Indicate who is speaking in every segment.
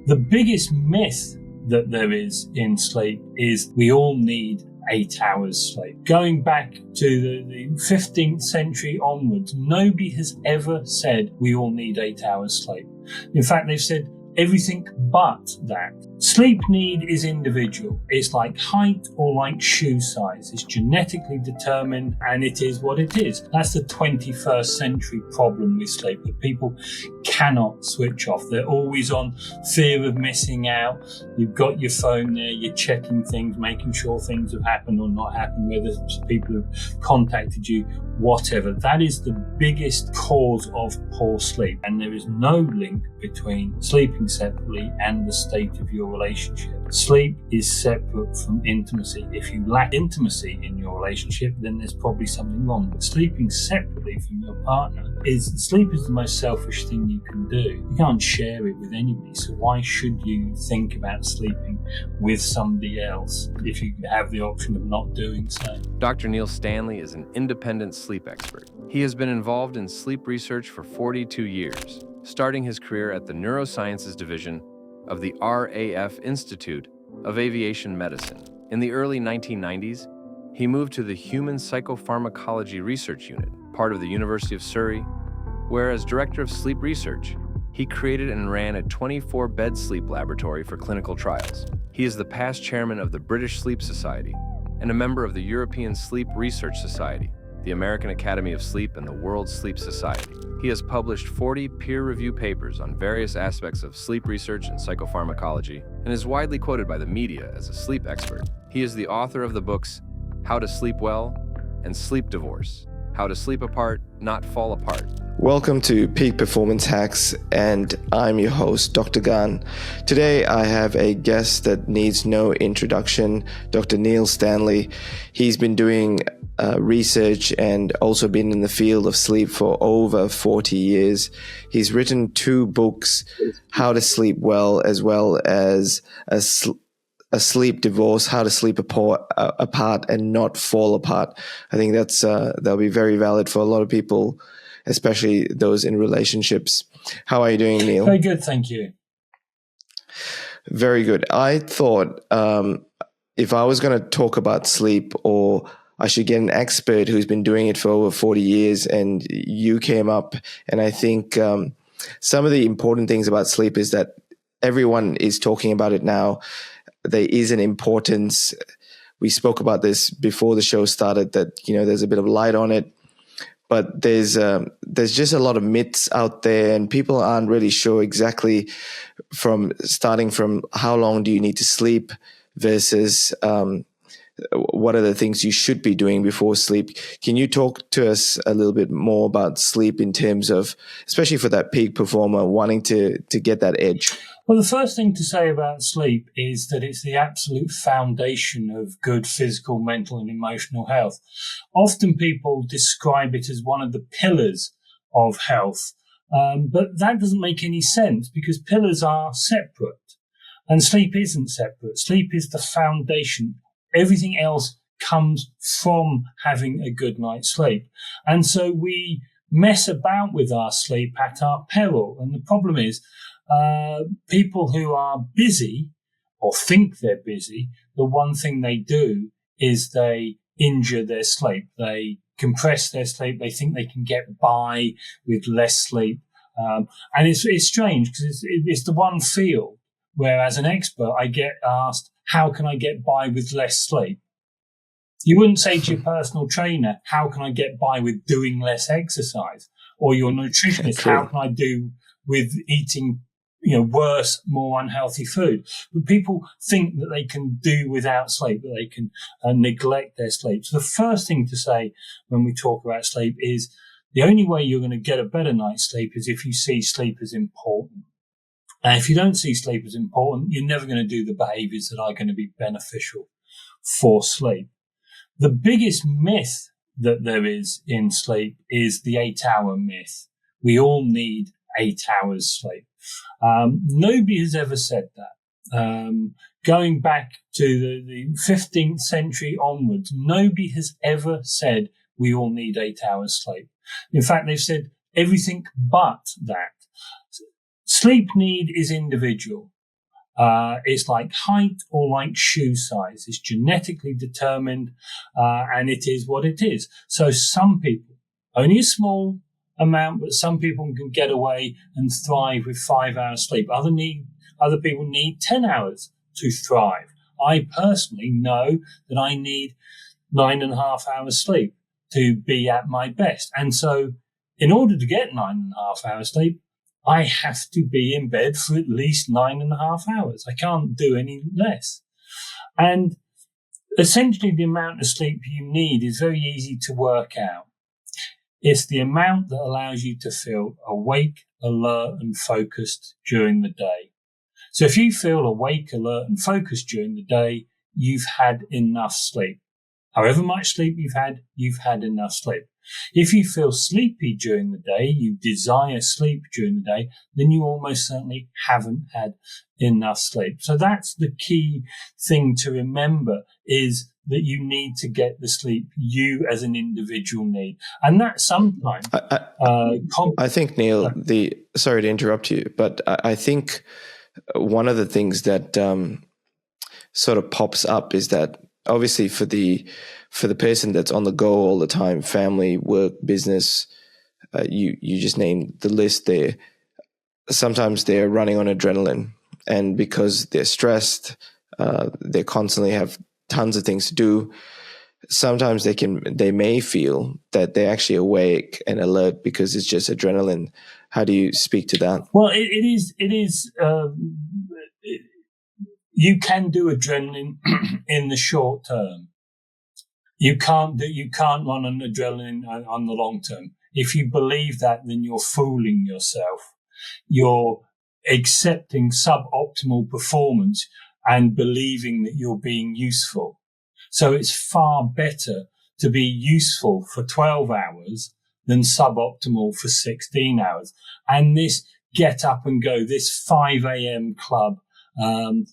Speaker 1: The biggest myth that there is in sleep is we all need 8 hours sleep. Going back to the 15th century onwards, nobody has ever said we all need 8 hours sleep. In fact, they've said everything but that. Sleep need is individual. It's like height or like shoe size. It's genetically determined and it is what it is. That's the 21st century problem with sleep, that people cannot switch off. They're always on fear of missing out. You've got your phone there, you're checking things, making sure things have happened or not happened, whether people have contacted you, whatever. That is the biggest cause of poor sleep. And there is no link between sleeping separately and the state of your relationship. Sleep is separate from intimacy. If you lack intimacy in your relationship, then there's probably something wrong. But sleeping separately from your partner sleep is the most selfish thing you can do. You can't share it with anybody, so why should you think about sleeping with somebody else if you have the option of not doing so?
Speaker 2: Dr. Neil Stanley is an independent sleep expert. He has been involved in sleep research for 42 years, starting his career at the Neurosciences Division of the RAF Institute of Aviation Medicine. In the early 1990s, he moved to the Human Psychopharmacology Research Unit, part of the University of Surrey, where as Director of Sleep Research, he created and ran a 24-bed sleep laboratory for clinical trials. He is the past chairman of the British Sleep Society and a member of the European Sleep Research Society, the American Academy of Sleep, and the World Sleep Society. He has published 40 peer-reviewed papers on various aspects of sleep research and psychopharmacology, and is widely quoted by the media as a sleep expert. He is the author of the books How to Sleep Well and Sleep Divorce, How to Sleep Apart, Not Fall Apart.
Speaker 3: Welcome to Peak Performance Hacks, and I'm your host, Doctor Gan. Today I have a guest that needs no introduction, Dr. Neil Stanley. He's been doing research and also been in the field of sleep for over 40 years. He's written 2 books, How to Sleep Well as a Sleep Divorce, How to Sleep Apart and Not Fall Apart. I think that'll be very valid for a lot of people, especially those in relationships. How are you doing, Neil?
Speaker 1: Very good, thank you.
Speaker 3: Very good. I thought if I was going to talk about sleep, or I should get an expert who's been doing it for over 40 years, and you came up. And I think some of the important things about sleep is that everyone is talking about it now. There is an importance. We spoke about this before the show started, that, there's a bit of light on it. But there's just a lot of myths out there, and people aren't really sure exactly starting from how long do you need to sleep versus what are the things you should be doing before sleep. Can you talk to us a little bit more about sleep in terms of, especially for that peak performer wanting to get that edge?
Speaker 1: Well, the first thing to say about sleep is that it's the absolute foundation of good physical, mental, and emotional health. Often people describe it as one of the pillars of health, but that doesn't make any sense because pillars are separate and sleep isn't separate. Sleep is the foundation. Everything else comes from having a good night's sleep. And so we mess about with our sleep at our peril. And the problem is, people who are busy or think they're busy, the one thing they do is they injure their sleep. They compress their sleep. They think they can get by with less sleep. And it's strange because it's the one field where, as an expert, I get asked, how can I get by with less sleep? You wouldn't say to your personal trainer, how can I get by with doing less exercise? Or your nutritionist, how can I do with eating worse, more unhealthy food? But people think that they can do without sleep, that they can neglect their sleep. So the first thing to say when we talk about sleep is the only way you're going to get a better night's sleep is if you see sleep as important. And if you don't see sleep as important, you're never going to do the behaviors that are going to be beneficial for sleep. The biggest myth that there is in sleep is the 8-hour myth. We all need 8 hours sleep. Nobody has ever said that. Going back to the 15th century onwards, nobody has ever said we all need 8 hours sleep. In fact, they've said everything but that. Sleep need is individual. It's like height or like shoe size. It's genetically determined, and it is what it is. So some people, only a small amount, but some people can get away and thrive with 5 hours sleep. Other people need 10 hours to thrive. I personally know that I need 9.5 hours sleep to be at my best. And so in order to get 9.5 hours sleep, I have to be in bed for at least 9.5 hours. I can't do any less. And essentially the amount of sleep you need is very easy to work out. It's the amount that allows you to feel awake, alert, and focused during the day. So if you feel awake, alert, and focused during the day, you've had enough sleep. However much sleep you've had enough sleep. If you feel sleepy during the day, you desire sleep during the day, then you almost certainly haven't had enough sleep. So that's the key thing to remember, is that you need to get the sleep you as an individual need. And that sometimes...
Speaker 3: I think, Neil, sorry to interrupt you, but I think one of the things that sort of pops up is that obviously for the person that's on the go all the time, family, work, business, you just named the list there. Sometimes they're running on adrenaline, and because they're stressed, they constantly have tons of things to do. Sometimes they may feel that they're actually awake and alert because it's just adrenaline. How do you speak to that?
Speaker 1: Well, it is. You can do adrenaline in the short term. You can't run on adrenaline on the long term. If you believe that, then you're fooling yourself. You're accepting suboptimal performance and believing that you're being useful. So it's far better to be useful for 12 hours than suboptimal for 16 hours. And this get up and go, this 5 a.m. club, I'll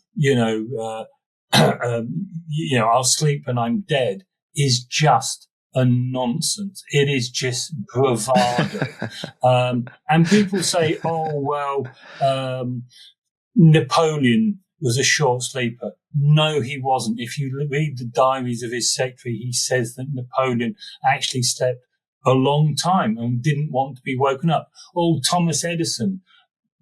Speaker 1: sleep and I'm dead, is just a nonsense. It is just bravado. And people say, Napoleon was a short sleeper. No, he wasn't. If you read the diaries of his secretary, he says that Napoleon actually slept a long time and didn't want to be woken up. Thomas Edison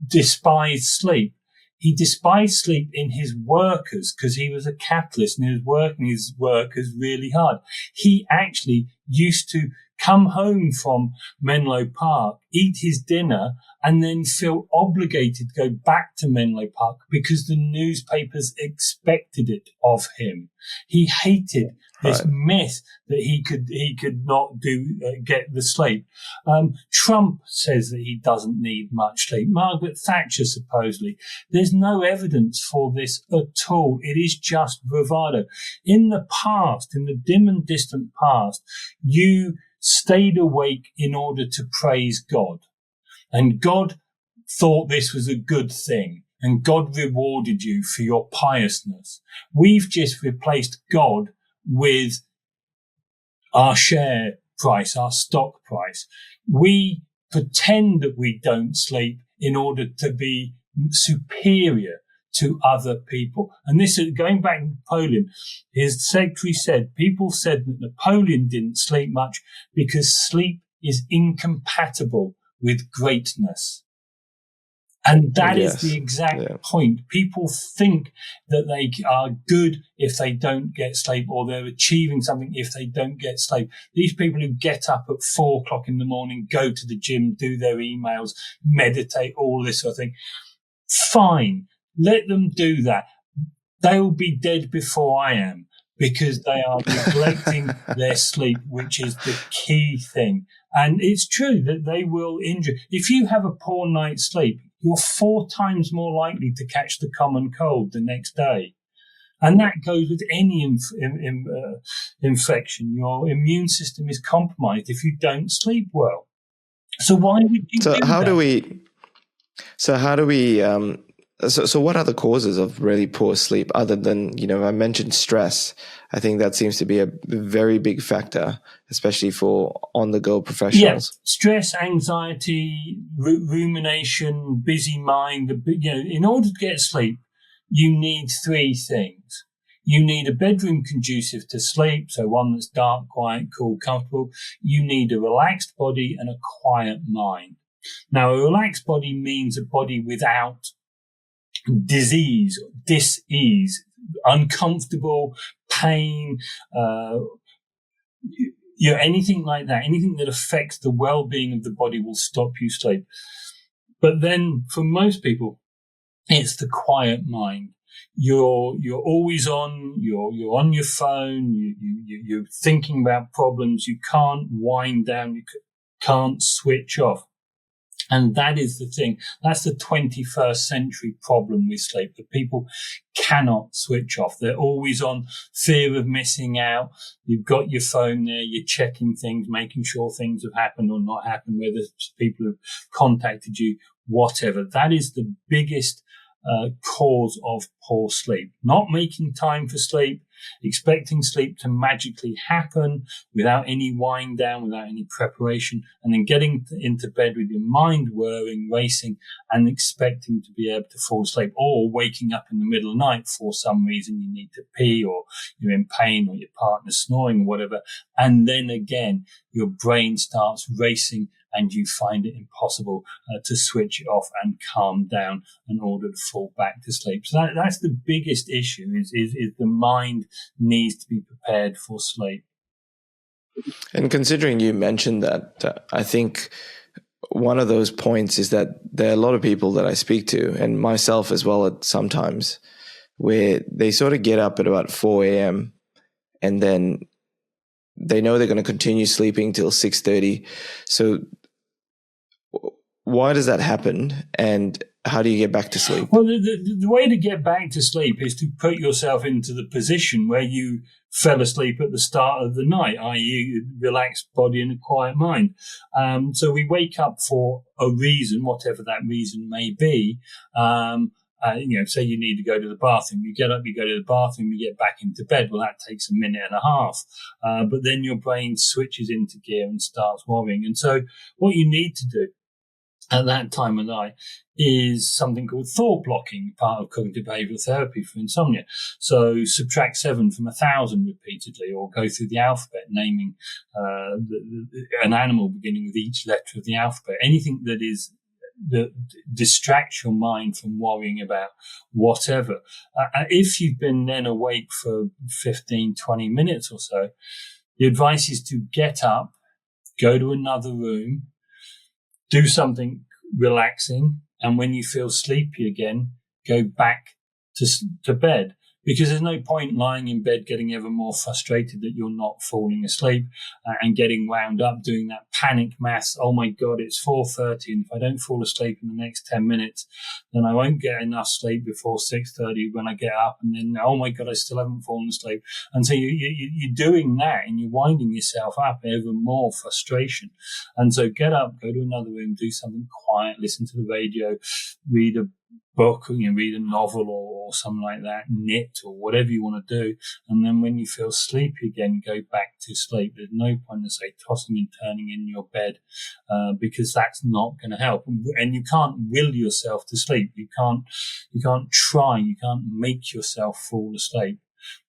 Speaker 1: despised sleep. He despised sleep in his workers because he was a capitalist and he was working his workers really hard. He actually used to come home from Menlo Park, eat his dinner, and then feel obligated to go back to Menlo Park because the newspapers expected it of him. He hated this myth that he could not get the sleep. Trump says that he doesn't need much sleep. Margaret Thatcher, supposedly. There's no evidence for this at all. It is just bravado. In the past, in the dim and distant past, you stayed awake in order to praise God. And God thought this was a good thing. And God rewarded you for your piousness. We've just replaced God with our share price, our stock price. We pretend that we don't sleep in order to be superior to other people. And this is going back to Napoleon. His secretary said, people said that Napoleon didn't sleep much because sleep is incompatible with greatness. And that is the exact point. People think that they are good if they don't get sleep, or they're achieving something if they don't get sleep. These people who get up at 4 o'clock in the morning, go to the gym, do their emails, meditate, all this sort of thing. Fine. Let them do that. They will be dead before I am because they are neglecting their sleep, which is the key thing. And it's true that they will injure. If you have a poor night's sleep, you're 4 times more likely to catch the common cold the next day. And that goes with any infection. Your immune system is compromised if you don't sleep well. So why would you do that?
Speaker 3: So what are the causes of really poor sleep other than, I mentioned stress. I think that seems to be a very big factor, especially for on-the-go professionals.
Speaker 1: Yeah, stress, anxiety, rumination, busy mind. In order to get sleep, you need three things. You need a bedroom conducive to sleep, so one that's dark, quiet, cool, comfortable. You need a relaxed body and a quiet mind. Now, a relaxed body means a body without disease, dis-ease, uncomfortable, pain, anything like that, anything that affects the well-being of the body will stop you sleep. But then for most people, it's the quiet mind. You're always on, you're on your phone, you're thinking about problems, you can't wind down, you can't switch off. And that is the thing. That's the 21st century problem with sleep, that people cannot switch off. They're always on, fear of missing out. You've got your phone there, you're checking things, making sure things have happened or not happened, whether people have contacted you, whatever. That is the biggest cause of poor sleep. Not making time for sleep, expecting sleep to magically happen without any wind down, without any preparation, and then getting into bed with your mind whirring, racing, and expecting to be able to fall asleep, or waking up in the middle of the night for some reason you need to pee, or you're in pain, or your partner's snoring, or whatever. And then again, your brain starts racing and you find it impossible to switch it off and calm down in order to fall back to sleep. So that's the biggest issue, is the mind needs to be prepared for sleep.
Speaker 3: And considering you mentioned that, I think one of those points is that there are a lot of people that I speak to, and myself as well at sometimes, where they sort of get up at about 4 a.m. and then they know they're going to continue sleeping till 6:30. So why does that happen, and how do you get back to sleep?
Speaker 1: Well, the way to get back to sleep is to put yourself into the position where you fell asleep at the start of the night, i.e. relaxed body and a quiet mind. So we wake up for a reason, whatever that reason may be. Say you need to go to the bathroom. You get up, you go to the bathroom, you get back into bed. Well, that takes a minute and a half. But then your brain switches into gear and starts worrying. And so what you need to do at that time of night is something called thought blocking, part of cognitive behavioral therapy for insomnia. So subtract 7 from 1,000 repeatedly, or go through the alphabet, naming an animal beginning with each letter of the alphabet. Anything that distracts your mind from worrying about whatever. If you've been then awake for 15, 20 minutes or so, the advice is to get up, go to another room, do something relaxing, and when you feel sleepy again, go back to bed. Because there's no point lying in bed getting ever more frustrated that you're not falling asleep and getting wound up doing that panic maths. Oh my God, it's 4:30, and if I don't fall asleep in the next 10 minutes, then I won't get enough sleep before 6:30 when I get up, and then, oh my God, I still haven't fallen asleep. And so you're doing that, and you're winding yourself up, ever more frustration. And so get up, go to another room, do something quiet, listen to the radio, read a book, read a novel or something like that, knit or whatever you want to do. And then when you feel sleepy again, go back to sleep. There's no point in, say, tossing and turning in your bed, because that's not going to help. And you can't will yourself to sleep. You can't try, you can't make yourself fall asleep.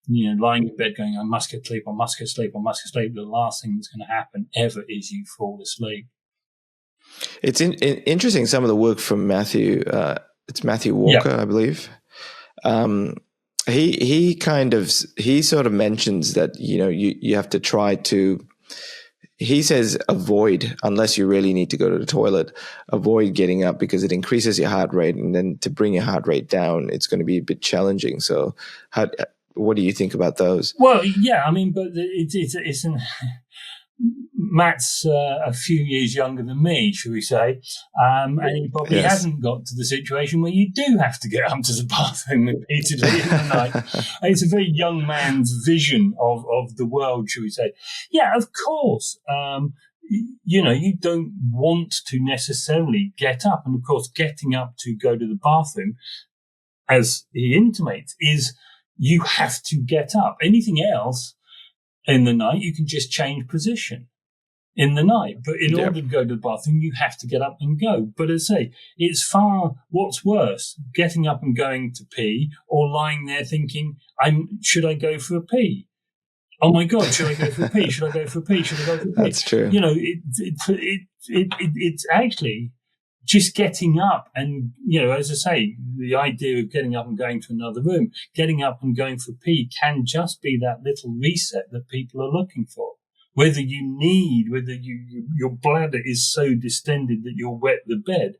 Speaker 1: Lying in bed going, I must get sleep, I must get sleep, I must get sleep. The last thing that's going to happen ever is you fall asleep.
Speaker 3: It's interesting, some of the work from Matthew, it's Matthew Walker, I believe. He sort of mentions that, you have to try to, he says, avoid, unless you really need to go to the toilet, avoid getting up, because it increases your heart rate. And then to bring your heart rate down, it's going to be a bit challenging. So what do you think about those?
Speaker 1: Well, yeah, but it's Matt's a few years younger than me, shall we say, and he probably hasn't got to the situation where you do have to get up to the bathroom repeatedly in the night. It's a very young man's vision of the world, shall we say. Yeah, of course. You don't want to necessarily get up. And of course, getting up to go to the bathroom, as he intimates, is you have to get up. Anything else in the night, you can just change position. in the night. But in
Speaker 3: Yeah.
Speaker 1: order to go to the bathroom, you have to get up and go. But as I say, what's worse, getting up and going to pee or lying there thinking, should I go for a pee? Oh my God, should I go for a pee? Should I go for a pee? Should I go for a pee?
Speaker 3: That's true.
Speaker 1: It's actually just getting up and, as I say, the idea of getting up and going to another room, getting up and going for a pee can just be that little reset that people are looking for. Whether your bladder is so distended that you'll wet the bed.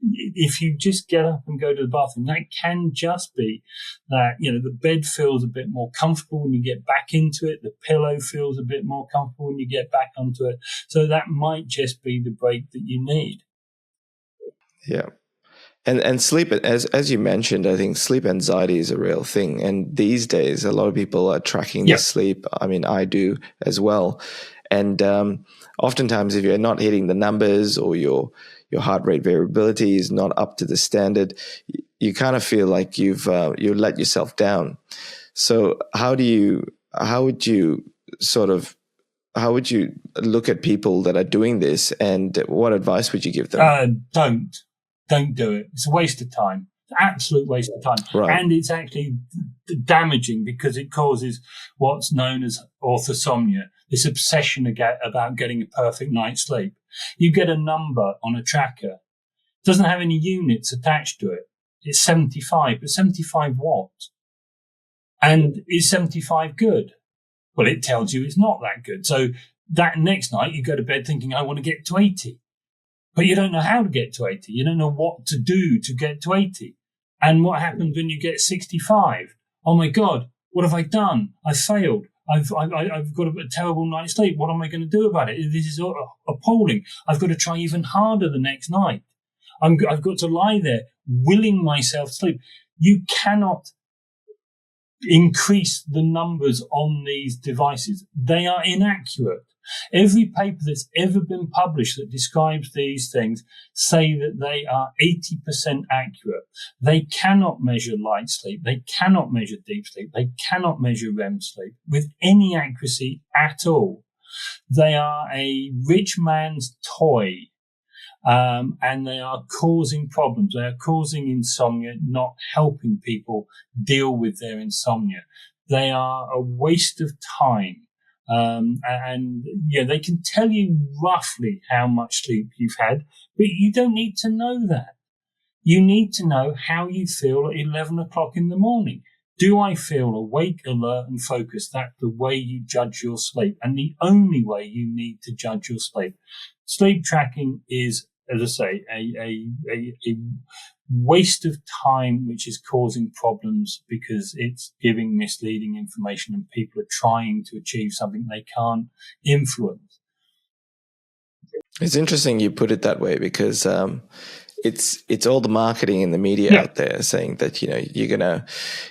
Speaker 1: If you just get up and go to the bathroom, that can just be that, the bed feels a bit more comfortable when you get back into it. The pillow feels a bit more comfortable when you get back onto it. So that might just be the break that you need.
Speaker 3: Yeah. And sleep, as you mentioned, I think sleep anxiety is a real thing. And these days, a lot of people are tracking their sleep. I mean, I do as well. And oftentimes, if you're not hitting the numbers or your heart rate variability is not up to the standard, you kind of feel like you've let yourself down. So how would you look at people that are doing this, and what advice would you give them?
Speaker 1: Don't do it. It's a waste of time. It's an absolute waste of time.
Speaker 3: Right.
Speaker 1: And it's actually damaging because it causes what's known as orthosomnia, this obsession about getting a perfect night's sleep. You get a number on a tracker. It doesn't have any units attached to it. It's 75, but 75 what? And is 75 good? Well, it tells you it's not that good. So that next night you go to bed thinking, I want to get to 80. But you don't know how to get to 80. You don't know what to do to get to 80. And what happens when you get 65? Oh my God, what have I done? I failed. I've got a terrible night's sleep. What am I going to do about it? This is appalling. I've got to try even harder the next night. I've got to lie there willing myself to sleep. You cannot increase the numbers on these devices. They are inaccurate. Every paper that's ever been published that describes these things say that they are 80% accurate. They cannot measure light sleep. They cannot measure deep sleep. They cannot measure REM sleep with any accuracy at all. They are a rich man's toy. And they are causing problems. They are causing insomnia, not helping people deal with their insomnia. They are a waste of time. They can tell you roughly how much sleep you've had, but you don't need to know that. You need to know how you feel at 11 o'clock in the morning. Do I feel awake, alert, and focused? That's the way you judge your sleep, and the only way you need to judge your sleep. Sleep tracking is, as I say, a waste of time, which is causing problems because it's giving misleading information and people are trying to achieve something they can't influence.
Speaker 3: It's interesting you put it that way because it's all the marketing in the media out there saying that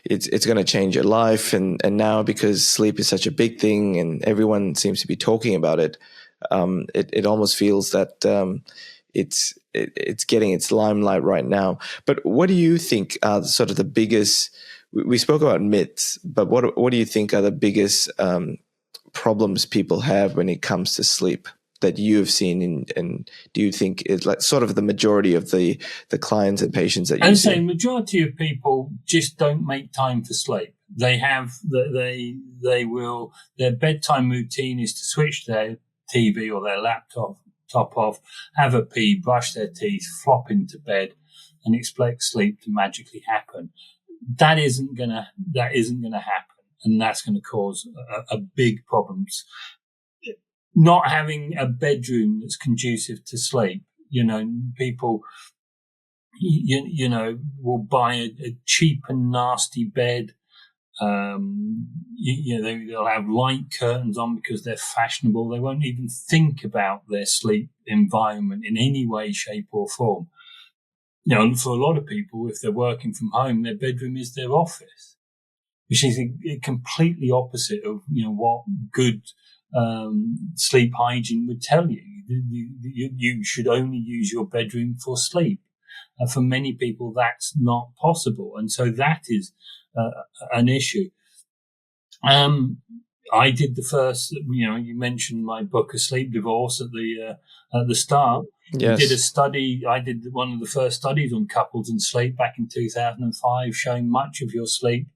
Speaker 3: it's gonna change your life, and now because sleep is such a big thing and everyone seems to be talking about it, it almost feels that it's getting its limelight right now. But what do you think are sort of the biggest? We spoke about myths, but what do you think are the biggest problems people have when it comes to sleep that you have seen, and do you think it's like sort of the majority of the clients and patients that you see?
Speaker 1: I'd say majority of people just don't make time for sleep. They have their bedtime routine is to switch their TV or their laptop top off, have a pee, brush their teeth, flop into bed, and expect sleep to magically happen. That isn't gonna happen, and that's going to cause a big problems. Not having a bedroom that's conducive to sleep. People, will buy a cheap and nasty bed. They'll have light curtains on because they're fashionable. They won't even think about their sleep environment in any way, shape, or form. For a lot of people, if they're working from home, their bedroom is their office, which is completely opposite of what good sleep hygiene would tell you. You should only use your bedroom for sleep. For many people, that's not possible, and so that is an issue. I did the first, you mentioned my book, A Sleep Divorce, at the start.
Speaker 3: Yes.
Speaker 1: We did a study. I did one of the first studies on couples and sleep back in 2005, showing much of your sleep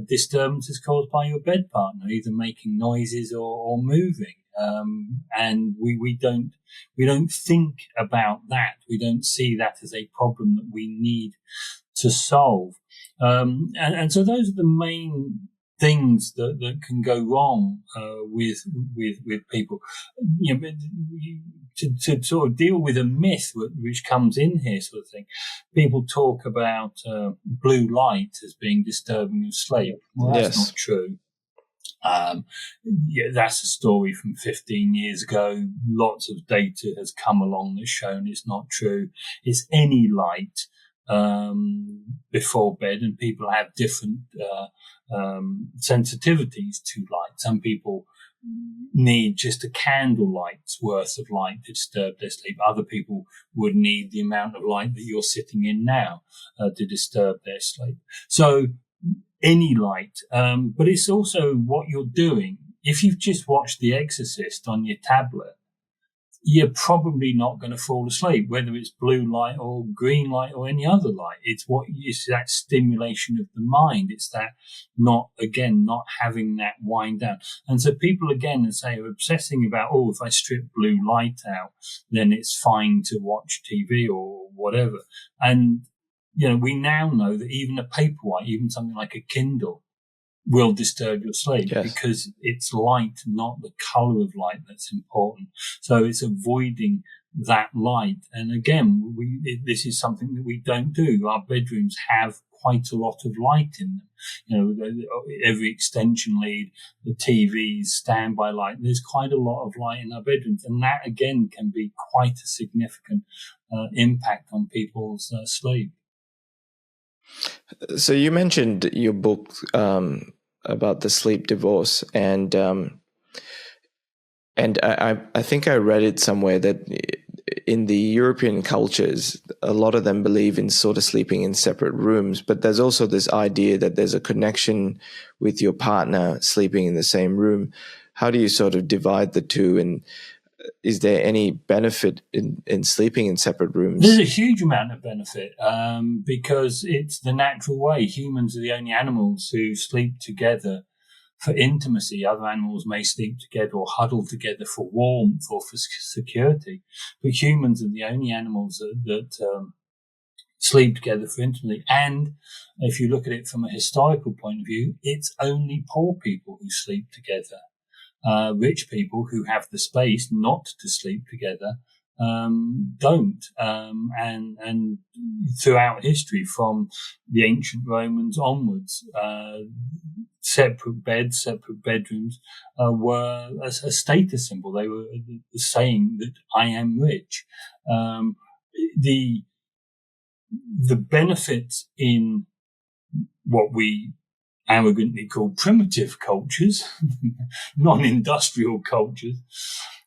Speaker 1: disturbance is caused by your bed partner, either making noises or moving. And we don't think about that. We don't see that as a problem that we need to solve. And so those are the main things that can go wrong with people. To sort of deal with a myth which comes in here, sort of thing. People talk about blue light as being disturbing of sleep. Well, that's not true. That's a story from 15 years ago. Lots of data has come along that's shown it's not true. It's any light before bed, and people have different sensitivities to light. Some people need just a candlelight's worth of light to disturb their sleep. Other people would need the amount of light that you're sitting in now to disturb their sleep. So any light, but it's also what you're doing. If you've just watched The Exorcist on your tablet, you're probably not going to fall asleep, whether it's blue light or green light or any other light. It's that stimulation of the mind. It's that not having that wind down. And so people, again, say, are obsessing about, if I strip blue light out, then it's fine to watch TV or whatever. And, we now know that even a paperwhite, even something like a Kindle, will disturb your sleep because it's light, not the color of light, that's important. So it's avoiding that light. And again, this is something that we don't do. Our bedrooms have quite a lot of light in them. Every extension lead, the TVs, standby light, there's quite a lot of light in our bedrooms. And that, again, can be quite a significant impact on people's sleep.
Speaker 3: So you mentioned your book about the sleep divorce, and I think I read it somewhere that in the European cultures, a lot of them believe in sort of sleeping in separate rooms, but there's also this idea that there's a connection with your partner sleeping in the same room. How do you sort of divide the two, and is there any benefit in sleeping in separate rooms?
Speaker 1: There's a huge amount of benefit because it's the natural way. Humans are the only animals who sleep together for intimacy. Other animals may sleep together or huddle together for warmth or for security. But humans are the only animals that sleep together for intimacy. And if you look at it from a historical point of view, it's only poor people who sleep together. Rich people who have the space not to sleep together don't. And throughout history, from the ancient Romans onwards, separate beds, separate bedrooms were a status symbol. They were the saying that I am rich. The benefits in what we arrogantly called primitive cultures, non-industrial cultures,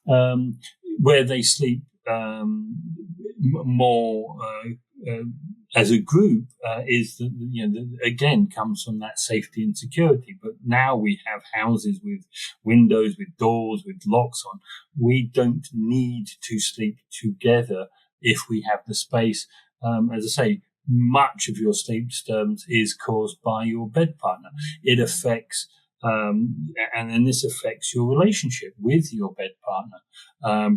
Speaker 1: where they sleep more as a group, is that again comes from that safety and security. But now we have houses with windows, with doors, with locks on. We don't need to sleep together if we have the space. As I say, much of your sleep disturbance is caused by your bed partner. It affects, and this affects your relationship with your bed partner,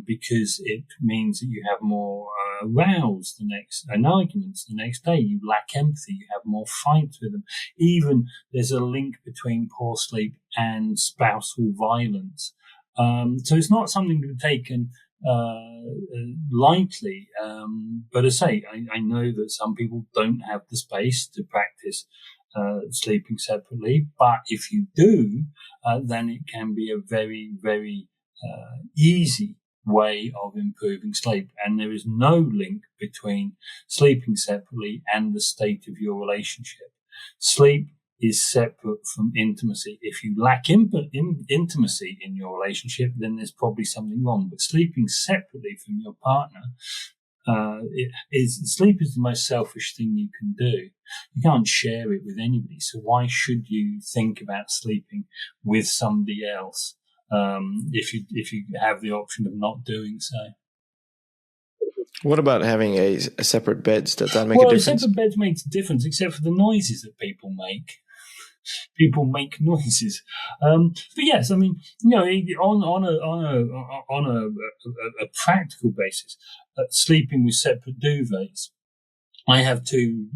Speaker 1: because it means that you have more rows and arguments the next day. You lack empathy. You have more fights with them. Even there's a link between poor sleep and spousal violence. So it's not something to be taken lightly, but as I say, I know that some people don't have the space to practice sleeping separately, but if you do, then it can be a very, very easy way of improving sleep. And there is no link between sleeping separately and the state of your relationship. Sleep is separate from intimacy. If you lack intimacy in your relationship, then there's probably something wrong. But sleeping separately from your partner sleep is the most selfish thing you can do. You can't share it with anybody. So why should you think about sleeping with somebody else if you have the option of not doing so?
Speaker 3: What about having a separate beds? Does that make a difference?
Speaker 1: Separate beds makes a difference, except for the noises that people make. People make noises, but yes, I mean, on a practical basis, sleeping with separate duvets. I have two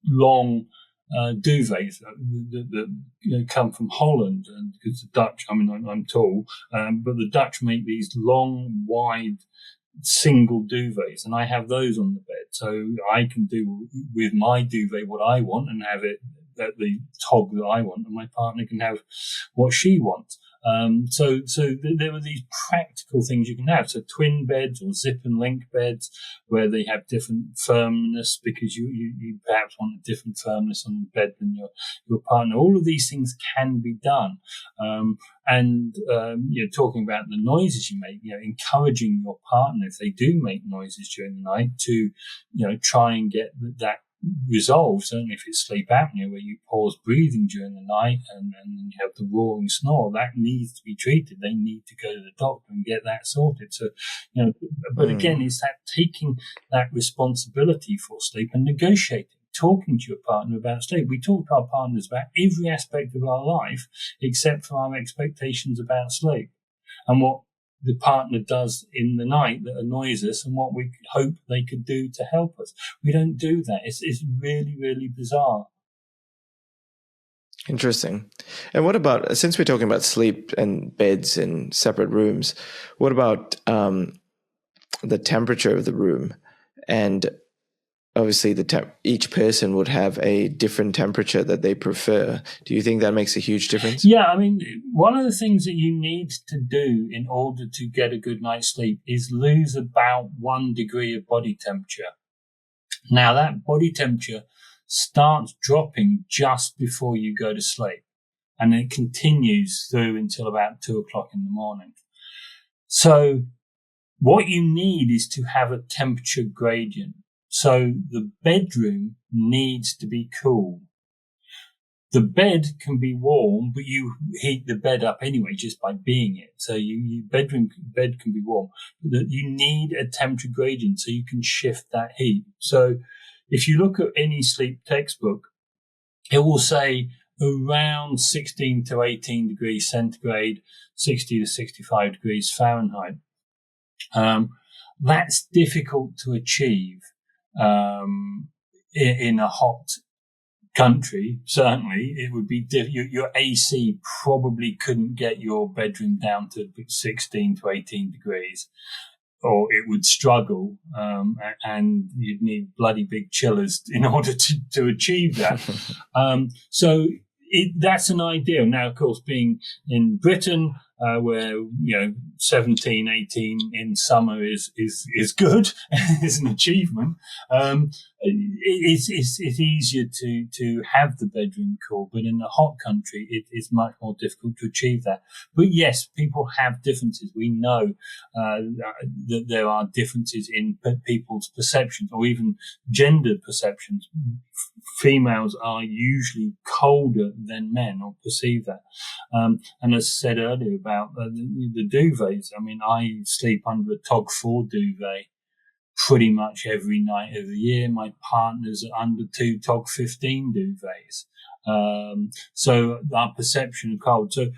Speaker 1: long duvets that come from Holland, and because the Dutch, I mean, I'm tall, but the Dutch make these long, wide, single duvets, and I have those on the bed, so I can do with my duvet what I want and have it at the tog that I want, and my partner can have what she wants. So there are these practical things you can have. So twin beds or zip and link beds where they have different firmness because you perhaps want a different firmness on the bed than your partner. All of these things can be done. Talking about the noises you make, encouraging your partner if they do make noises during the night to, try and get that resolved. Certainly if it's sleep apnea where you pause breathing during the night and you have the roaring snore, that needs to be treated. They need to go to the doctor and get that sorted. So, but again, it's that taking that responsibility for sleep and negotiating, talking to your partner about sleep. We talk to our partners about every aspect of our life except for our expectations about sleep and what the partner does in the night that annoys us and what we hope they could do to help us. We don't do that. It's really, really bizarre.
Speaker 3: Interesting. And what about, since we're talking about sleep and beds in separate rooms, what about the temperature of the room? And obviously each person would have a different temperature that they prefer. Do you think that makes a huge difference?
Speaker 1: Yeah, I mean, one of the things that you need to do in order to get a good night's sleep is lose about 1 degree of body temperature. Now, that body temperature starts dropping just before you go to sleep, and it continues through until about 2 o'clock in the morning. So what you need is to have a temperature gradient. So the bedroom needs to be cool. The bed can be warm, but you heat the bed up anyway just by being it. So bed can be warm. But you need a temperature gradient so you can shift that heat. So if you look at any sleep textbook, it will say around 16 to 18 degrees centigrade, 60 to 65 degrees Fahrenheit. That's difficult to achieve. In a hot country, certainly it would be your AC probably couldn't get your bedroom down to 16 to 18 degrees, or it would struggle, and you'd need bloody big chillers in order to achieve that. So that's an ideal. Now, of course, being in Britain, where 17, 18 in summer is good, is an achievement. It's easier to have the bedroom cool, but in a hot country, it is much more difficult to achieve that. But yes, people have differences. We know that there are differences in people's perceptions, or even gender perceptions. Females are usually colder than men, or perceive that. And as I said earlier about the duvets, I mean, I sleep under a Tog 4 duvet pretty much every night of the year. My partner's under 2 Tog 15 duvets. So our perception of cold. So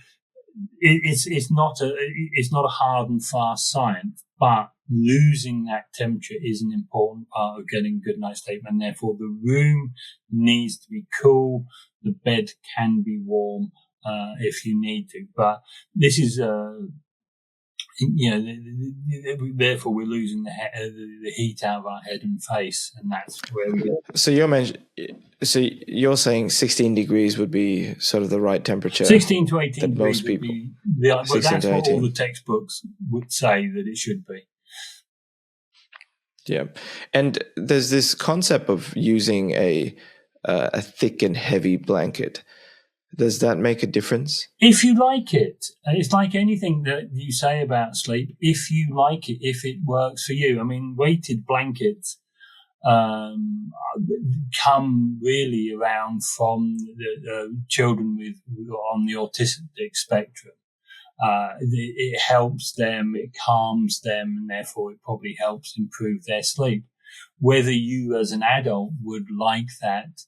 Speaker 1: it's not a hard and fast science, but losing that temperature is an important part of getting a good night's sleep, and therefore the room needs to be cool. The bed can be warm if you need to, but this is therefore we're losing the heat out of our head and face, and that's where we get.
Speaker 3: So you're saying 16 degrees would be sort of the right temperature.
Speaker 1: 16 to 18 degrees
Speaker 3: most people.
Speaker 1: But that's what all the textbooks would say that it should be.
Speaker 3: Yeah, and there's this concept of using a thick and heavy blanket Does that make a difference?
Speaker 1: If you like it, it's like anything that you say about sleep. If you like it, if it works for you. I mean, weighted blankets come really around from the children on the autistic spectrum. It helps them, it calms them, and therefore it probably helps improve their sleep. Whether you as an adult would like that,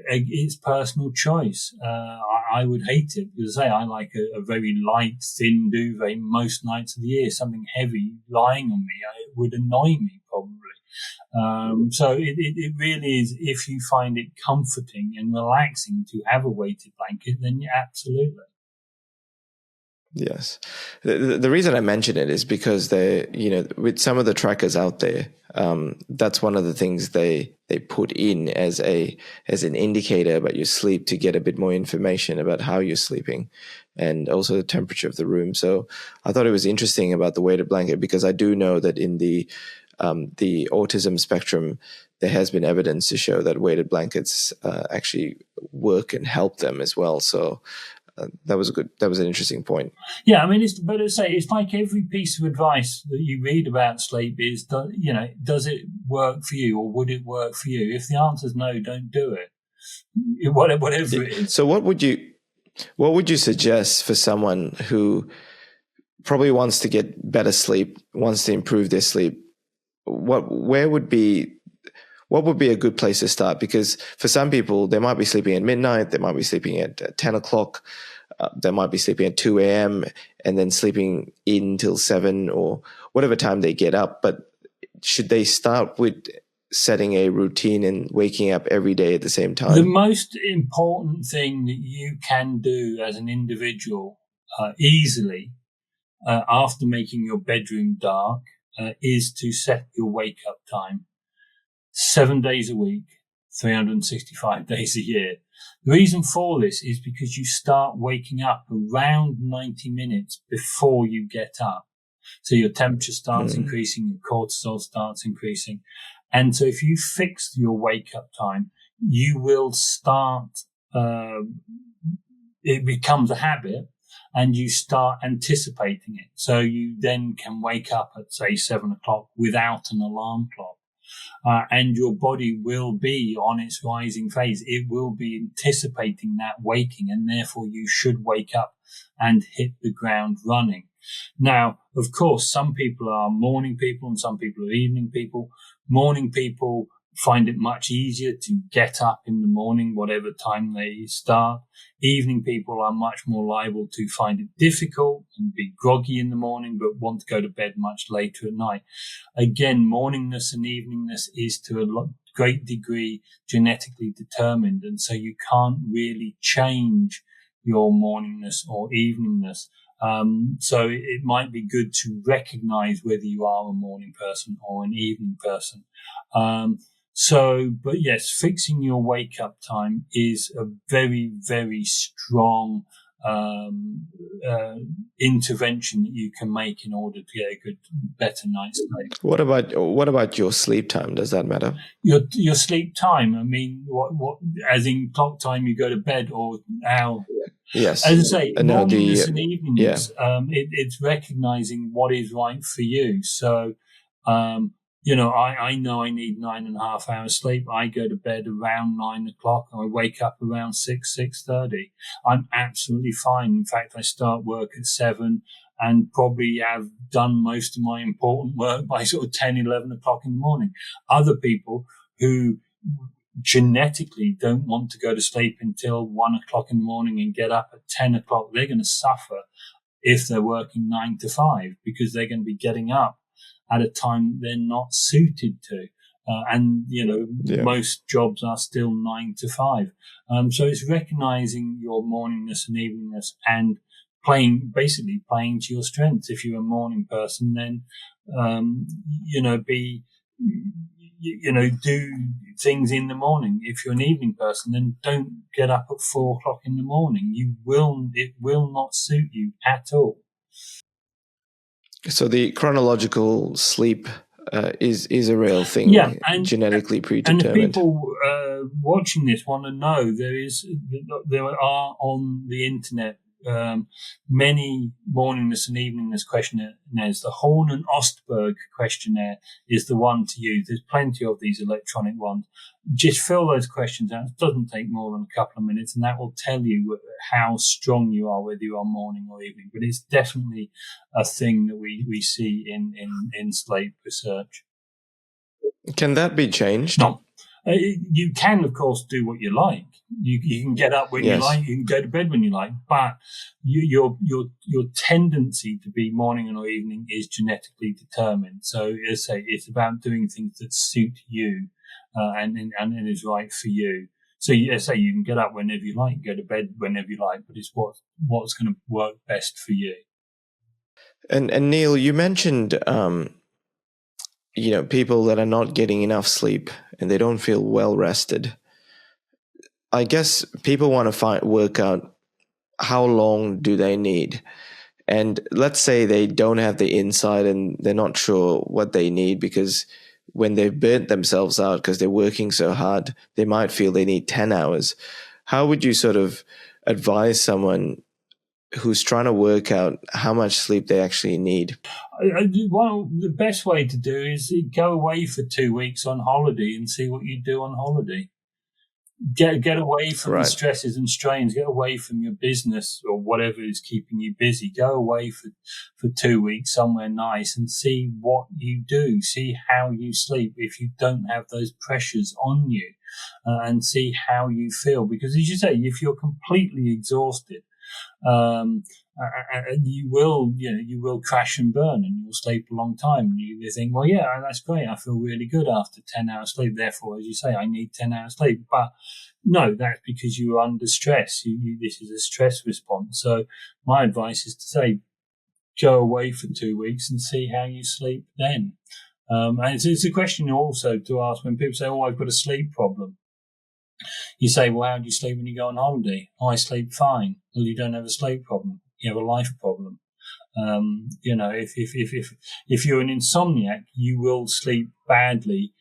Speaker 1: it's personal choice. I would hate it because I like a very light, thin duvet most nights of the year. Something heavy lying on me, it would annoy me probably. So it really is. If you find it comforting and relaxing to have a weighted blanket, then absolutely.
Speaker 3: Yes. The reason I mention it is because with some of the trackers out there, that's one of the things they put in as an indicator about your sleep to get a bit more information about how you're sleeping and also the temperature of the room. So I thought it was interesting about the weighted blanket because I do know that in the autism spectrum, there has been evidence to show that weighted blankets actually work and help them as well. So that was an interesting point.
Speaker 1: Yeah, I mean, it's like every piece of advice that you read about sleep is, does it work for you or would it work for you? If the answer is no, don't do it. Whatever it is.
Speaker 3: So what would you suggest for someone who probably wants to get better sleep, wants to improve their sleep? What would be a good place to start? Because for some people, they might be sleeping at midnight, they might be sleeping at 10 o'clock, they might be sleeping at 2 a.m. and then sleeping in till 7 or whatever time they get up. But should they start with setting a routine and waking up every day at the same time?
Speaker 1: The most important thing that you can do as an individual easily after making your bedroom dark is to set your wake-up time 7 days a week, 365 days a year. The reason for this is because you start waking up around 90 minutes before you get up. So your temperature starts increasing, your cortisol starts increasing. And so if you fix your wake-up time, you will start, it becomes a habit and you start anticipating it. So you then can wake up at, say, 7 o'clock without an alarm clock. And your body will be on its rising phase. It will be anticipating that waking, and therefore you should wake up and hit the ground running. Now, of course, some people are morning people and some people are evening people. Morning people find it much easier to get up in the morning, whatever time they start. Evening people are much more liable to find it difficult and be groggy in the morning, but want to go to bed much later at night. Again, morningness and eveningness is to a great degree genetically determined, and so you can't really change your morningness or eveningness. So it might be good to recognize whether you are a morning person or an evening person. But yes, fixing your wake up time is a very, very strong intervention that you can make in order to get a better night's sleep.
Speaker 3: What about your sleep time? Does that matter?
Speaker 1: Your sleep time. I mean, what as in clock time you go to bed or how?
Speaker 3: Yes.
Speaker 1: As I say, morningness and eveningness. It's recognizing what is right for you. So, I know I need 9.5 hours sleep. I go to bed around 9 o'clock. I wake up around 6:30. I'm absolutely fine. In fact, I start work at 7 and probably have done most of my important work by sort of 10, 11 o'clock in the morning. Other people who genetically don't want to go to sleep until 1 o'clock in the morning and get up at 10 o'clock, they're going to suffer if they're working 9 to 5 because they're going to be getting up at a time they're not suited to. Most jobs are still 9 to 5. So it's recognizing your morningness and eveningness and playing to your strengths. If you're a morning person, then, do things in the morning. If you're an evening person, then don't get up at 4 o'clock in the morning. It will not suit you at all.
Speaker 3: So the chronological sleep is a real thing,
Speaker 1: yeah, and
Speaker 3: genetically predetermined.
Speaker 1: And people watching this want to know, there are on the internet many morningness and eveningness questionnaires. The Horn and Ostberg questionnaire is the one to use. There's plenty of these electronic ones. Just fill those questions out. It doesn't take more than a couple of minutes, and that will tell you how strong you are, whether you are morning or evening. But it's definitely a thing that we see in sleep research.
Speaker 3: Can that be changed?
Speaker 1: No. You can, of course, do what you like. You can get up when you like. You can go to bed when you like. But your tendency to be morning or evening is genetically determined. So, as I say, it's about doing things that suit you and is right for you. So, as I say, you can get up whenever you like, go to bed whenever you like. But it's what's going to work best for you.
Speaker 3: And Neil, you mentioned people that are not getting enough sleep and they don't feel well rested. I guess people want to work out how long do they need. And let's say they don't have the insight and they're not sure what they need, because when they've burnt themselves out because they're working so hard, they might feel they need 10 hours. How would you sort of advise someone who's trying to work out how much sleep they actually need?
Speaker 1: Well, the best way to do is go away for 2 weeks on holiday and see what you do on holiday. Get away from the stresses and strains. Get away from your business or whatever is keeping you busy. Go away for 2 weeks somewhere nice and see what you do. See how you sleep if you don't have those pressures on you, and see how you feel. Because as you say, if you're completely exhausted, you will crash and burn, and you'll sleep a long time. And you think, well, yeah, that's great. I feel really good after 10 hours sleep. Therefore, as you say, I need 10 hours sleep. But no, that's because you are under stress. This is a stress response. So my advice is to say, go away for 2 weeks and see how you sleep then. And it's a question also to ask when people say, oh, I've got a sleep problem. You say, well, how do you sleep when you go on holiday? Oh, I sleep fine. Well, you don't have a sleep problem. You have a life problem. If you're an insomniac, you will sleep badly,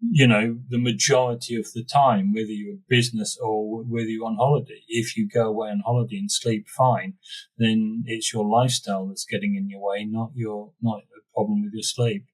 Speaker 1: the majority of the time, whether you're a business or whether you're on holiday. If you go away on holiday and sleep fine, then it's your lifestyle that's getting in your way, not a problem with your sleep.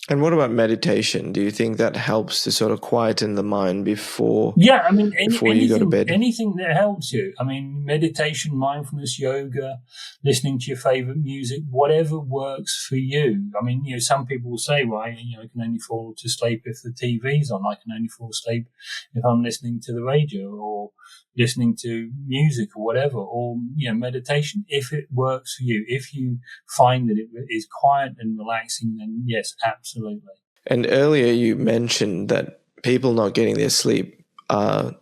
Speaker 3: And what about meditation? Do you think that helps to sort of quieten the mind before you go to bed?
Speaker 1: Anything that helps you. I mean, meditation, mindfulness, yoga, listening to your favorite music, whatever works for you. I mean, some people will say, well, I can only fall to sleep if the TV's on. I can only fall asleep if I'm listening to the radio or listening to music or whatever, or, meditation. If it works for you, if you find that it is quiet and relaxing, then yes, absolutely.
Speaker 3: And earlier you mentioned that people not getting their sleep have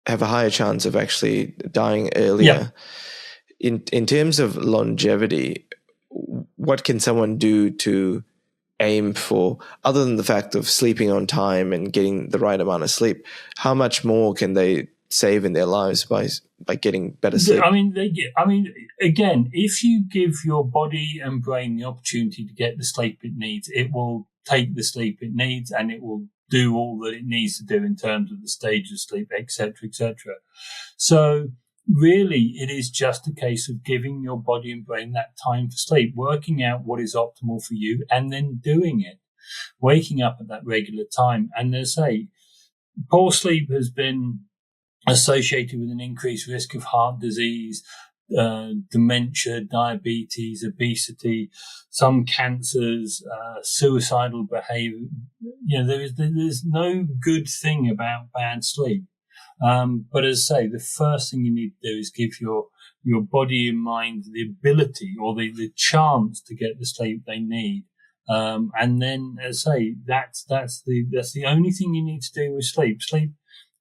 Speaker 3: a higher chance of actually dying earlier. Yeah. In terms of longevity, what can someone do to aim for, other than the fact of sleeping on time and getting the right amount of sleep? How much more can they save in their lives by getting better sleep?
Speaker 1: I mean, again, if you give your body and brain the opportunity to get the sleep it needs, it will take the sleep it needs, and it will do all that it needs to do in terms of the stage of sleep, etc., etc. So really, it is just a case of giving your body and brain that time for sleep, working out what is optimal for you, and then doing it, waking up at that regular time. And they say poor sleep has been associated with an increased risk of heart disease, dementia, diabetes, obesity, some cancers, suicidal behavior. There's no good thing about bad sleep. But as I say, the first thing you need to do is give your body and mind the ability or the chance to get the sleep they need. And then, as I say, that's the only thing you need to do with sleep. Sleep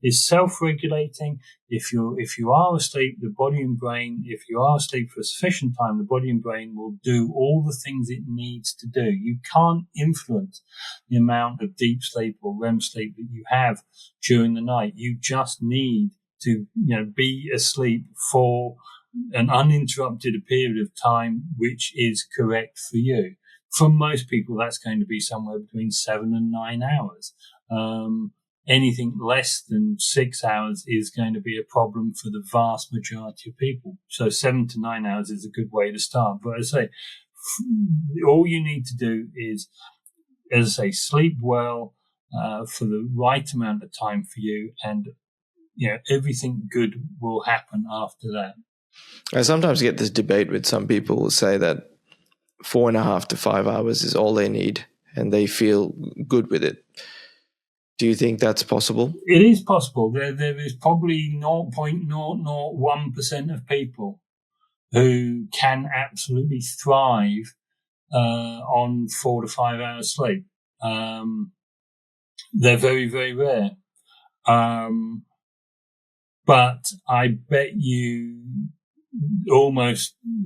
Speaker 1: is self-regulating. If you are asleep, the body and brain, if you are asleep for a sufficient time, the body and brain will do all the things it needs to do. You can't influence the amount of deep sleep or REM sleep that you have during the night. You just need to, be asleep for an uninterrupted period of time, which is correct for you. For most people, that's going to be somewhere between 7 and 9 hours. Anything less than 6 hours is going to be a problem for the vast majority of people. So 7 to 9 hours is a good way to start. But as I say, all you need to do is, as I say, sleep well for the right amount of time for you, and everything good will happen after that.
Speaker 3: I sometimes get this debate with some people who say that 4.5 to 5 hours is all they need, and they feel good with it. Do you think that's possible?
Speaker 1: It is possible. There is probably 0.001% of people who can absolutely thrive on 4 to 5 hours sleep. They're very, very rare. But I bet you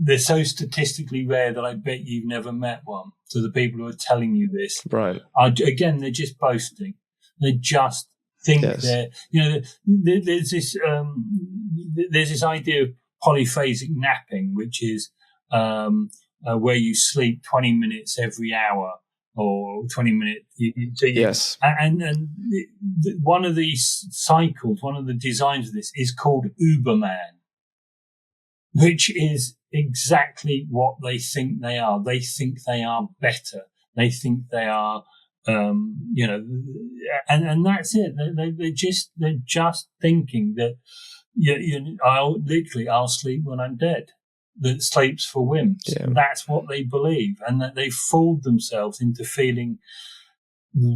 Speaker 1: they're so statistically rare that I bet you've never met one. So the people who are telling you this,
Speaker 3: right?
Speaker 1: Again, they're just boasting. They just think they're, there's this idea of polyphasic napping, which is where you sleep 20 minutes every hour or 20 minutes.
Speaker 3: Yes.
Speaker 1: And one of these cycles, one of the designs of this is called Uberman, which is exactly what they think they are. They think they are better. They think they are, and that's it. They're just thinking that, I'll sleep when I'm dead. That sleep's for wimps. Yeah. That's what they believe, and that they fooled themselves into feeling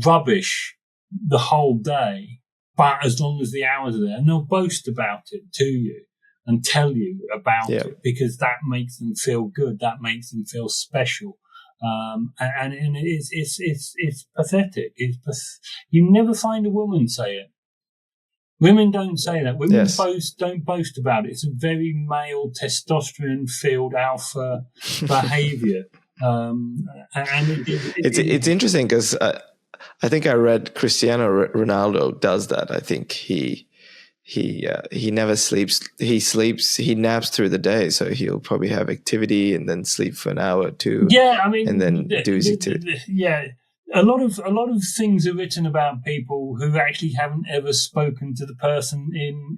Speaker 1: rubbish the whole day. But as long as the hours are there, and they'll boast about it to you and tell you about it, because that makes them feel good. That makes them feel special. And it's pathetic. You never find a woman say it. Women don't say that. Women don't boast about it. It's a very male, testosterone-filled alpha behavior.
Speaker 3: It's interesting because I think I read Cristiano Ronaldo does that. I think he never sleeps. He naps through the day, so he'll probably have activity and then sleep for an hour or two.
Speaker 1: Yeah, I mean,
Speaker 3: and then do his activity.
Speaker 1: Yeah, a lot of things are written about people who actually haven't ever spoken to the person in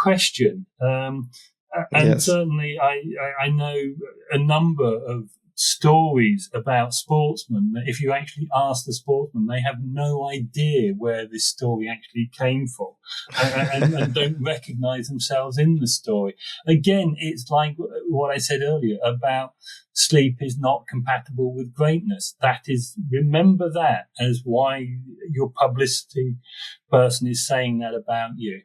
Speaker 1: question. And certainly, I know a number of stories about sportsmen that if you actually ask the sportsmen, they have no idea where this story actually came from, and don't recognize themselves in the story. Again, it's like what I said earlier about sleep is not compatible with greatness. Remember that as why your publicity person is saying that about you.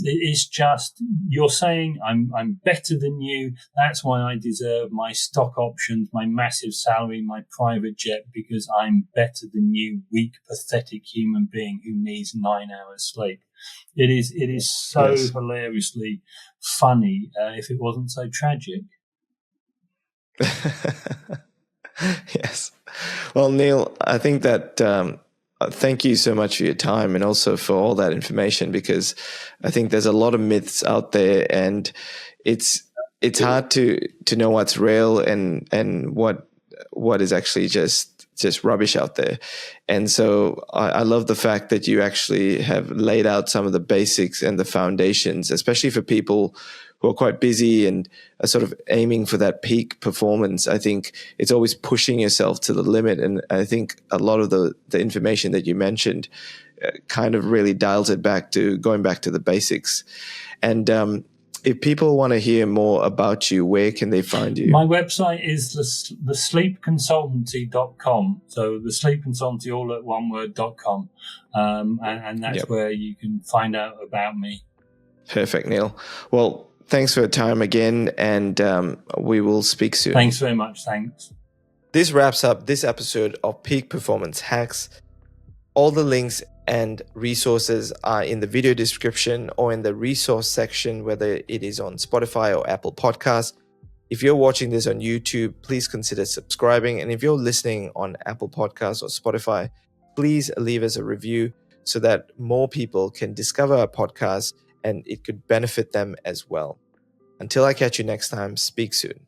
Speaker 1: It's just, you're saying, I'm better than you. That's why I deserve my stock options, my massive salary, my private jet, because I'm better than you, weak, pathetic human being who needs 9 hours sleep. It is so hilariously funny, if it wasn't so tragic.
Speaker 3: Yes. Well, Neil, I think that thank you so much for your time and also for all that information, because I think there's a lot of myths out there, and it's hard to know what's real and what is actually just rubbish out there. And so I love the fact that you actually have laid out some of the basics and the foundations, especially for people who are quite busy and are sort of aiming for that peak performance. I think it's always pushing yourself to the limit. And I think a lot of the information that you mentioned kind of really dials it back to going back to the basics. And if people want to hear more about you, where can they find you?
Speaker 1: My website is thesleepconsultancy.com. So the sleep consultancy, all at one word.com. And that's where you can find out about me.
Speaker 3: Perfect, Neil. Well, thanks for your time again, and we will speak soon.
Speaker 1: Thanks very much. Thanks.
Speaker 3: This wraps up this episode of Peak Performance Hacks. All the links and resources are in the video description or in the resource section, whether it is on Spotify or Apple Podcasts. If you're watching this on YouTube, please consider subscribing. And if you're listening on Apple Podcasts or Spotify, please leave us a review so that more people can discover our podcast and it could benefit them as well. Until I catch you next time, speak soon.